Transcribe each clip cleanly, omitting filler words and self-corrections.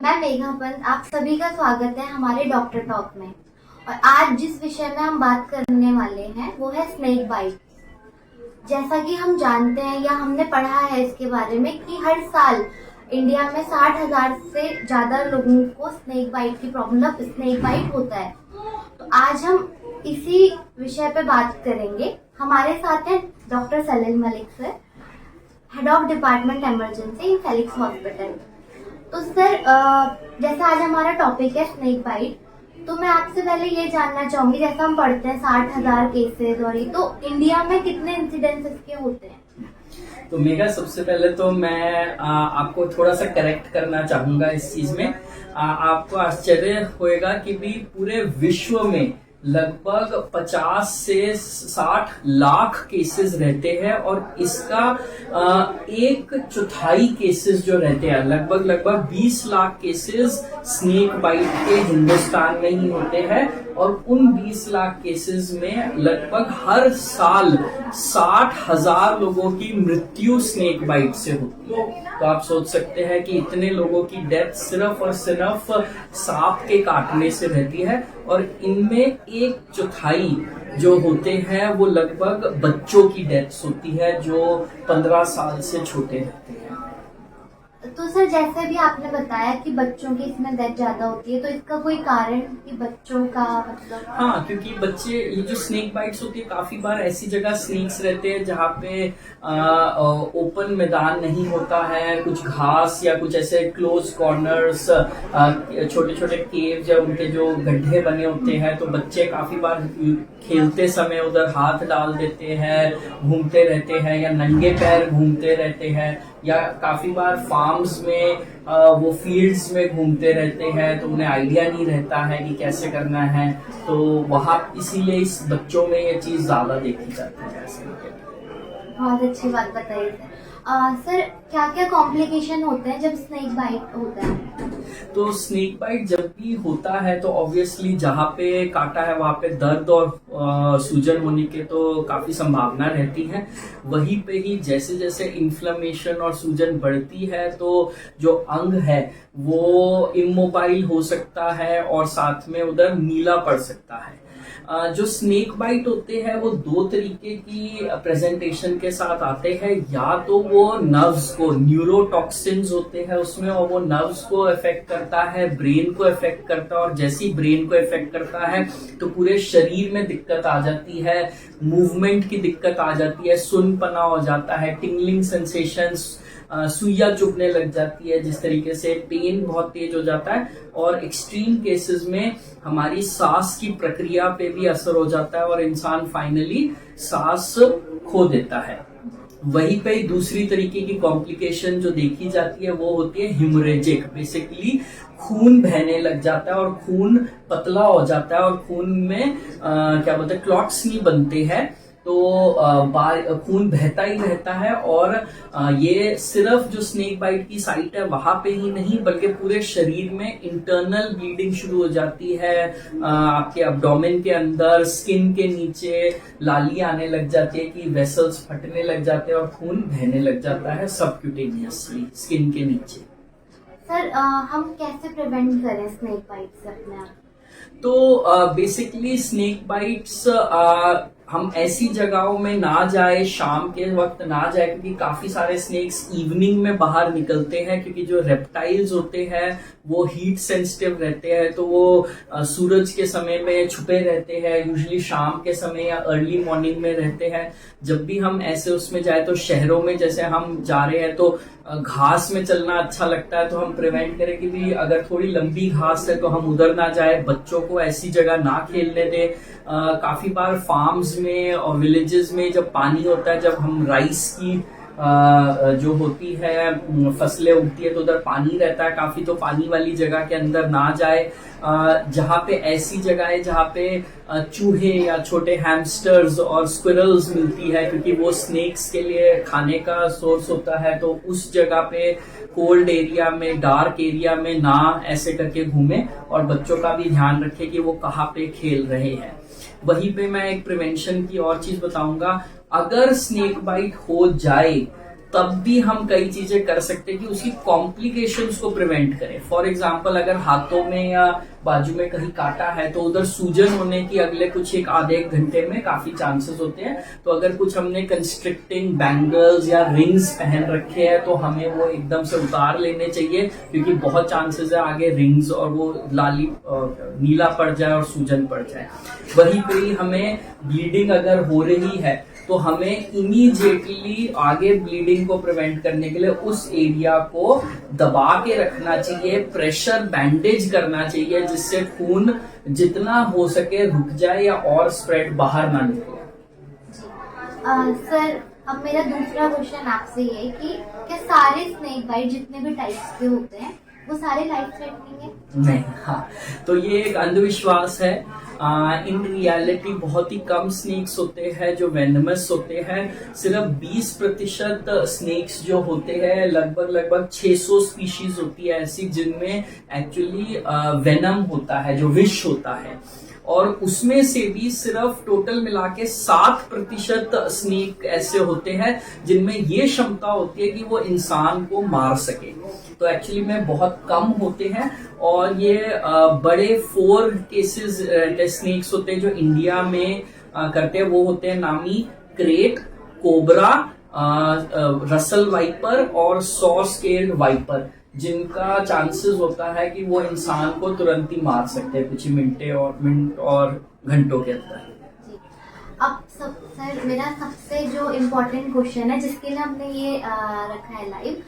मैं मेघा पंत, आप सभी का स्वागत है हमारे डॉक्टर टॉक में। और आज जिस विषय में हम बात करने वाले हैं वो है स्नेक बाइट। जैसा कि हम जानते हैं या हमने पढ़ा है इसके बारे में कि हर साल इंडिया में 60,000 से ज्यादा लोगों को स्नेक बाइट की प्रॉब्लम स्नेक बाइट होता है। तो आज हम इसी विषय पे बात करेंगे। हमारे साथ हैं doctor Salil Malik sir, head of department emergency in Felix hospital. तो सर, जैसा आज हमारा टॉपिक है स्नेक बाइट, तो मैं आपसे पहले ये जानना चाहूंगी, जैसा हम पढ़ते हैं 60,000 केसेस और ये, तो इंडिया में कितने इंसिडेंसेस के होते हैं? तो मेगा, सबसे पहले तो मैं आपको थोड़ा सा करेक्ट करना चाहूंगा इस चीज में। आपको आश्चर्य होएगा कि भी पूरे विश्व में लगभग 50 से 60 लाख केसेस रहते हैं और इसका 1/4 केसेस जो रहते हैं, लगभग 20 लाख केसेस स्नेक बाइट के हिंदुस्तान में ही होते हैं। और उन 20 लाख केसेस में लगभग हर साल 60,000 लोगों की मृत्यु स्नेक बाइट से होती है। तो आप सोच सकते हैं कि इतने लोगों की डेथ सिर्फ और सिर्फ सांप के काटने से रहती है। और इनमें 1/4 जो होते हैं वो लगभग बच्चों की डेथ्स होती है जो 15 साल से छोटे रहते हैं। तो सर, जैसे भी आपने बताया कि बच्चों की इसमें डेथ ज्यादा होती है, तो इसका कोई कारण कि बच्चों का मतलब? हाँ, क्योंकि बच्चे, ये जो स्नेक बाइट्स होती है, काफी बार ऐसी जगह स्नेक्स रहते हैं जहाँ पे ओपन मैदान नहीं होता है, कुछ घास या कुछ ऐसे क्लोज कॉर्नर्स, छोटे छोटे केव्स या उनके जो गड्ढे बने होते हैं, तो बच्चे काफी बार खेलते समय उधर हाथ डाल देते हैं, घूमते रहते हैं या नंगे पैर घूमते रहते हैं, या काफी बार फार्म्स में वो फील्ड्स में घूमते रहते हैं, तो उन्हें आइडिया नहीं रहता है कि कैसे करना है। तो वहाँ इसीलिए इस बच्चों में ये चीज ज्यादा देखी जाती है। बहुत अच्छी बात बताई सर। सर, क्या क्या कॉम्प्लिकेशन होते हैं जब स्नेक बाइट होता है? तो स्नेक बाइट जब भी होता है तो ऑब्वियसली जहाँ पे काटा है वहां पे दर्द और सूजन होने के तो काफी संभावना रहती है। वहीं पे ही जैसे जैसे इन्फ्लेमेशन और सूजन बढ़ती है तो जो अंग है वो इमोबाइल हो सकता है और साथ में उधर नीला पड़ सकता है। जो स्नेक बाइट होते हैं वो 2 तरीके की प्रेजेंटेशन के साथ आते हैं। या तो वो नर्व्स को, न्यूरोटॉक्सिन्स होते हैं उसमें, और वो नर्व्स को इफेक्ट करता है, ब्रेन को इफेक्ट करता है, और जैसे ही ब्रेन को इफेक्ट करता है तो पूरे शरीर में दिक्कत आ जाती है, मूवमेंट की दिक्कत आ जाती है, सुनपना हो जाता है, टिंगलिंग सेंसेशंस, सुइया चुभने लग जाती है, जिस तरीके से पेन बहुत तेज हो जाता है, और एक्सट्रीम केसेस में हमारी सांस की प्रक्रिया पे भी असर हो जाता है और इंसान फाइनली सांस खो देता है। वहीं पे दूसरी तरीके की कॉम्प्लिकेशन जो देखी जाती है वो होती है हिमोरेजिक। बेसिकली खून बहने लग जाता है और खून पतला हो जाता है और खून में क्या बोलते हैं, क्लॉट्स नहीं बनते हैं, तो खून बहता ही रहता है। और ये सिर्फ जो स्नेक बाइट की साइट है वहां पे ही नहीं बल्कि पूरे शरीर में इंटरनल ब्लीडिंग शुरू हो जाती है। आपके एब्डोमेन के अंदर, स्किन के नीचे लाली आने लग जाती है कि वेसल्स फटने लग जाते हैं और खून बहने लग जाता है सबक्यूटेनियसली स्किन के नीचे। सर, हम कैसे प्रिवेंट करें स्नेक बाइट से अपने आप? तो बेसिकली स्नेक बाइट्स हम ऐसी जगहों में ना जाए, शाम के वक्त ना जाए, क्योंकि काफी सारे स्नेक्स इवनिंग में बाहर निकलते हैं, क्योंकि जो रेप्टाइल्स होते हैं वो हीट सेंसिटिव रहते हैं, तो वो सूरज के समय में छुपे रहते हैं, यूजुअली शाम के समय या अर्ली मॉर्निंग में रहते हैं। जब भी हम ऐसे उसमें जाए तो शहरों में जैसे हम जा रहे हैं तो घास में चलना अच्छा लगता है, तो हम प्रिवेंट करें कि भी अगर थोड़ी लंबी घास है तो हम उधर ना जाए, बच्चों को ऐसी जगह ना खेलने दें। काफी बार फार्म्स में और विलेजेस में जब पानी होता है, जब हम राइस की जो होती है फसलें उगती है तो उधर पानी रहता है काफी, तो पानी वाली जगह के अंदर ना जाए। जहाँ पे ऐसी जगह है जहाँ पे चूहे या छोटे हैमस्टर्स और स्क्विरल्स मिलती है, क्योंकि वो स्नेक्स के लिए खाने का सोर्स होता है, तो उस जगह पे कोल्ड एरिया में, डार्क एरिया में ना ऐसे करके घूमे, और बच्चों का भी ध्यान रखे कि वो कहाँ पे खेल रहे हैं। वहीं पे मैं एक प्रिवेंशन की और चीज बताऊंगा। अगर स्नेक बाइट हो जाए तब भी हम कई चीजें कर सकते हैं कि उसकी कॉम्प्लिकेशंस को प्रिवेंट करें। फॉर एग्जांपल अगर हाथों में या बाजू में कहीं काटा है तो उधर सूजन होने की अगले कुछ एक आधे एक घंटे में काफी चांसेस होते हैं। तो अगर कुछ हमने कंस्ट्रिक्टिंग बैंगल्स या रिंग्स पहन रखे हैं तो हमें वो एकदम से उतार लेने चाहिए, क्योंकि बहुत चांसेस है आगे रिंग्स और वो लाली नीला पड़ जाए और सूजन पड़ जाए। वहीं पे ही हमें ब्लीडिंग अगर हो रही है तो हमें इमीडिएटली आगे ब्लीडिंग को प्रिवेंट करने के लिए उस एरिया को दबा के रखना चाहिए, प्रेशर बैंडेज करना चाहिए, जिससे खून जितना हो सके रुक जाए या और स्प्रेड बाहर ना निकले। सर, अब मेरा दूसरा क्वेश्चन आपसे ये है कि क्या सारे स्नेक बाइट जितने भी टाइप्स के होते हैं वो सारे लाइफ थ्रेटनिंग है? नहीं, हाँ, तो ये एक अंधविश्वास है। इन रियलिटी बहुत ही कम स्नेक्स होते हैं जो वेनमस होते हैं। सिर्फ 20% स्नेक्स जो होते हैं, लगभग 600 स्पीशीज होती है ऐसी जिनमें एक्चुअली वेनम होता है, जो विष होता है। और उसमें से भी सिर्फ टोटल मिला के 7% स्नेक ऐसे होते हैं जिनमें ये क्षमता होती है कि वो इंसान को मार सके। तो एक्चुअली में बहुत कम होते हैं। और ये बड़े 4 केसेस स्नेक्स होते हैं जो इंडिया में करते हैं। वो होते हैं नामी क्रेट, कोबरा, रसल वाइपर और सॉ स्केल्ड वाइपर, जिनका चांसेस होता है कि वो इंसान को तुरंत ही मार सकते हैं कुछ ही मिनट और घंटों के अंदर। अब सर, मेरा सबसे जो इम्पोर्टेंट क्वेश्चन है जिसके लिए हमने ये रखा है लाइव,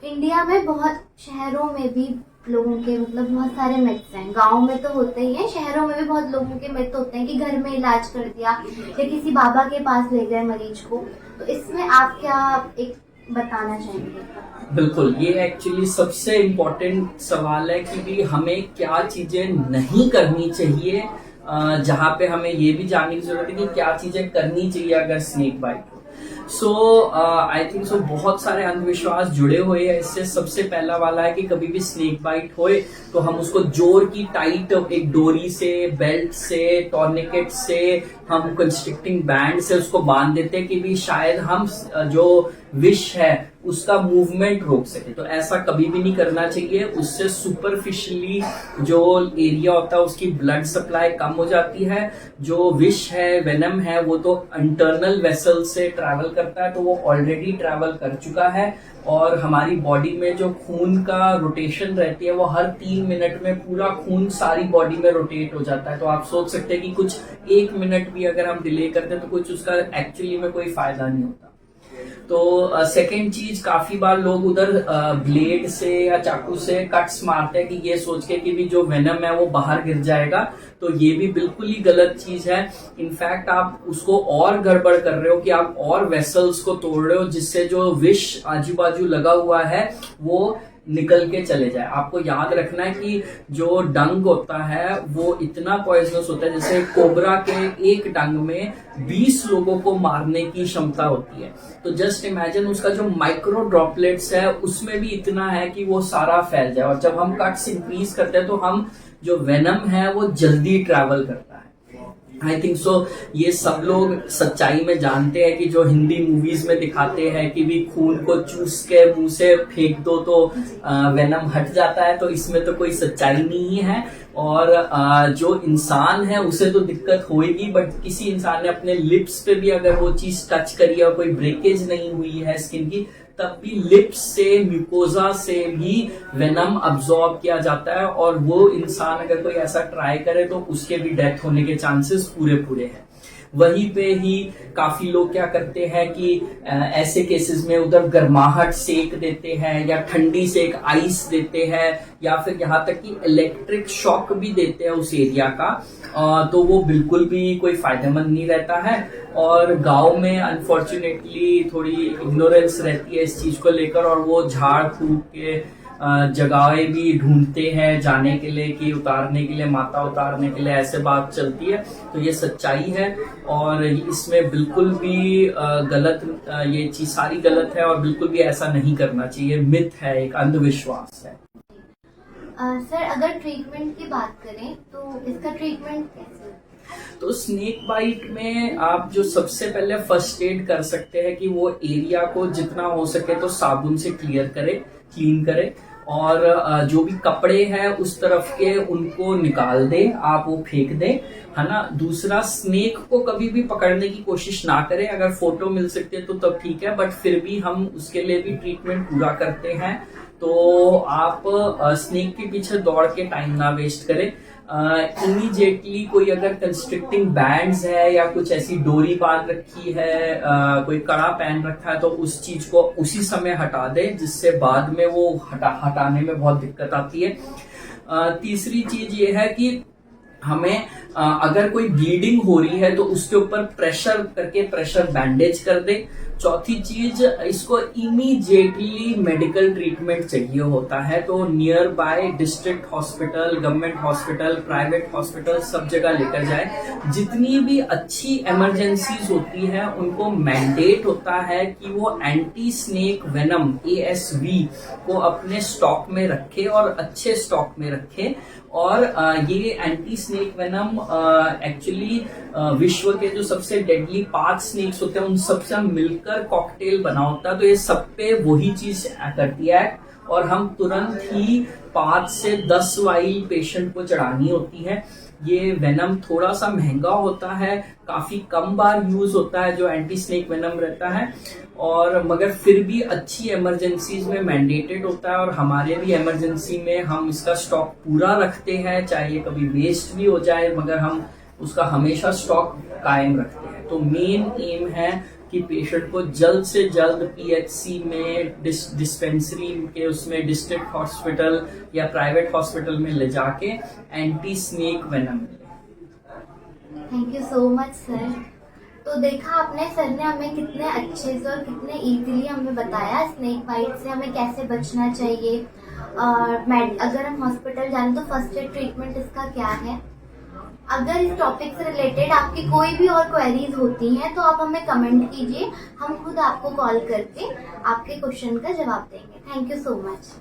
इंडिया में बहुत शहरों में भी लोगों के मतलब बहुत सारे मिथ्स हैं। गांव में तो होते ही हैं, शहरों में भी बहुत लोगों के मिथ होते हैं कि घर में इलाज कर दिया या किसी बाबा के पास ले गए मरीज को। तो इसमें आप क्या एक बताना चाहेंगे? बिल्कुल, ये एक्चुअली सबसे इम्पोर्टेंट सवाल है कि भी हमें क्या चीजें नहीं करनी चाहिए, जहां पे हमें ये भी जानने की जरूरत है कि क्या चीजें करनी चाहिए अगर स्नेक बाइट हो। सो आई थिंक सो बहुत सारे अंधविश्वास जुड़े हुए हैं इससे। सबसे पहला वाला है कि कभी भी स्नेक बाइट होए तो हम उसको जोर की टाइट एक डोरी से, बेल्ट से, टॉर्निकेट से, हम कंस्ट्रिक्टिंग बैंड से उसको बांध देते हैं कि भी शायद हम जो विष है उसका मूवमेंट रोक सके। तो ऐसा कभी भी नहीं करना चाहिए। उससे सुपरफिशियली जो एरिया होता है उसकी ब्लड सप्लाई कम हो जाती है। जो विष है, वेनम है, वो तो इंटरनल वेसल से ट्रैवल करता है, तो वो ऑलरेडी ट्रैवल कर चुका है। और हमारी बॉडी में जो खून का रोटेशन रहती है वो हर 3 मिनट में पूरा खून सारी बॉडी में रोटेट हो जाता है। तो आप सोच सकते हैं कि कुछ 1 मिनट भी अगर हम डिले करते हैं तो कुछ उसका एक्चुअली में कोई फायदा नहीं होता। तो सेकेंड चीज, काफी बार लोग उधर ब्लेड से या चाकू से कट्स मारते हैं कि ये सोच के कि भी जो वेनम है वो बाहर गिर जाएगा। तो ये भी बिल्कुल ही गलत चीज है। इनफैक्ट आप उसको और गड़बड़ कर रहे हो कि आप और वेसल्स को तोड़ रहे हो, जिससे जो विष आजू बाजू लगा हुआ है वो निकल के चले जाए। आपको याद रखना है कि जो डंग होता है वो इतना पॉइजनस होता है, जैसे कोबरा के एक डंग में 20 लोगों को मारने की क्षमता होती है। तो जस्ट इमेजिन उसका जो माइक्रो ड्रॉपलेट्स है उसमें भी इतना है कि वो सारा फैल जाए। और जब हम कट्स इंक्रीज करते हैं तो हम जो वेनम है वो जल्दी ट्रैवल करता है। आई थिंक सो ये सब लोग सच्चाई में जानते हैं कि जो हिंदी मूवीज में दिखाते हैं कि भी खून को चूस के मुंह से फेंक दो तो वेनम हट जाता है, तो इसमें तो कोई सच्चाई नहीं है। और जो इंसान है उसे तो दिक्कत होगी, बट किसी इंसान ने अपने लिप्स पे भी अगर वो चीज टच करी है और कोई ब्रेकेज नहीं हुई है स्किन की, तब भी लिप्स से, म्यूकोजा से भी वेनम अब्सॉर्ब किया जाता है। और वो इंसान अगर कोई ऐसा ट्राई करे तो उसके भी डेथ होने के चांसेस पूरे हैं। वहीं पे ही काफी लोग क्या करते हैं कि ऐसे केसेस में उधर गर्माहट सेक देते हैं या ठंडी सेक आइस देते हैं या फिर यहाँ तक कि इलेक्ट्रिक शॉक भी देते हैं उस एरिया का। तो वो बिल्कुल भी कोई फायदेमंद नहीं रहता है। और गांव में अनफॉर्चुनेटली थोड़ी इग्नोरेंस रहती है इस चीज को लेकर, और वो झाड़ फूक के जगहें भी ढूंढते हैं जाने के लिए कि उतारने के लिए, माता उतारने के लिए, ऐसे बात चलती है। तो ये सच्चाई है और इसमें बिल्कुल भी गलत, ये चीज सारी गलत है और बिल्कुल भी ऐसा नहीं करना चाहिए। मिथ है, एक अंधविश्वास है। सर, अगर ट्रीटमेंट की बात करें तो इसका ट्रीटमेंट कैसे? तो स्नेक बाइट में आप जो सबसे पहले फर्स्ट एड कर सकते हैं कि वो एरिया को जितना हो सके तो साबुन से क्लीन करें और जो भी कपड़े हैं उस तरफ के उनको निकाल दें, आप वो फेंक दें, है ना। दूसरा, स्नेक को कभी भी पकड़ने की कोशिश ना करें। अगर फोटो मिल सकती है तो तब ठीक है, बट फिर भी हम उसके लिए भी ट्रीटमेंट पूरा करते हैं। तो आप स्नेक के पीछे दौड़ के टाइम ना वेस्ट करें। इमीडिएटली कोई अगर कंस्ट्रिक्टिंग बैंड्स है या कुछ ऐसी डोरी बांध रखी है, कोई कड़ा पहन रखा है, तो उस चीज को उसी समय हटा दे, जिससे बाद में वो हटाने में बहुत दिक्कत आती है। तीसरी चीज ये है कि हमें अगर कोई ब्लीडिंग हो रही है तो उसके ऊपर प्रेशर बैंडेज कर दे। चौथी चीज, इसको इमीडिएटली मेडिकल ट्रीटमेंट चाहिए होता है, तो near by district hospital, government hospital, private hospital सब जगह लेकर जाए। जितनी भी अच्छी इमरजेंसीज होती हैं उनको मैंडेट होता है कि वो एंटी स्नेक वेनम ASV को अपने स्टॉक में रखे और अच्छे स्टॉक में रखे। और ये एंटी स्नेक वेनम एक्चुअली विश्व के जो सबसे डेडली 5 स्नेक्स होते हैं उन सबसे मिलकर कॉकटेल बना होता है। तो ये सब पे वही चीज करती है और हम तुरंत ही 5 से 10 वाइल पेशेंट को चढ़ानी होती है। ये वेनम थोड़ा सा महंगा होता है, काफी कम बार यूज होता है जो एंटी स्नेक वेनम रहता है, और मगर फिर भी अच्छी इमरजेंसीज में मैंडेटेड होता है। और हमारे भी इमरजेंसी में हम इसका स्टॉक पूरा रखते हैं, चाहे ये कभी वेस्ट भी हो जाए मगर हम उसका हमेशा स्टॉक कायम रखते हैं। तो मेन एम है कि पेशेंट को जल्द से जल्द PHC में, डिस्पेंसरी के उसमें, डिस्ट्रिक्ट हॉस्पिटल या प्राइवेट हॉस्पिटल में ले जाके एंटी स्नेक वेनम मिले। Thank you so much sir. तो देखा आपने, सर ने हमें कितने अच्छे से और कितने इजीली हमें बताया स्नेक बाइट से हमें कैसे बचना चाहिए, और अगर हम हॉस्पिटल जाएं तो फर्स्ट एड ट्रीटमेंट इसका क्या है। अगर इस टॉपिक से रिलेटेड आपकी कोई भी और क्वेरीज होती हैं तो आप हमें कमेंट कीजिए, हम खुद आपको कॉल करके आपके क्वेश्चन का जवाब देंगे। Thank you so much.